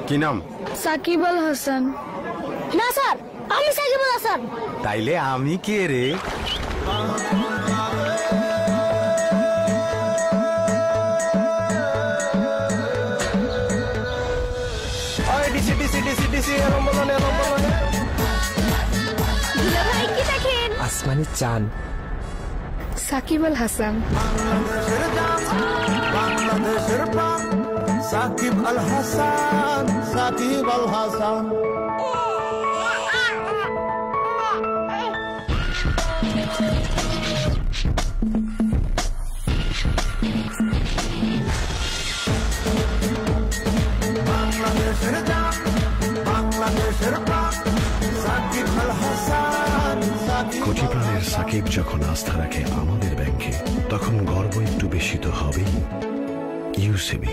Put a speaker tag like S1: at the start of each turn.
S1: কি নাম?
S2: সাকিব আল হাসান। না স্যার, আমি সাকিব আল হাসান।
S1: তাইলে আমি কে রে?
S3: আসমানি চান।
S2: সাকিব আল হাসান।
S4: সাকিব আল হাসান, সাকিব আল হাসান। বাংলাদেশের জান, বাংলাদেশের প্রাণ, সাকিব আল হাসান।
S5: কোটি প্রাণের সাকিব যখন আস্থা রাখে আমাদের ব্যাংকে, তখন গর্ব একটু বেশি তো হবেই। ইউসিবি।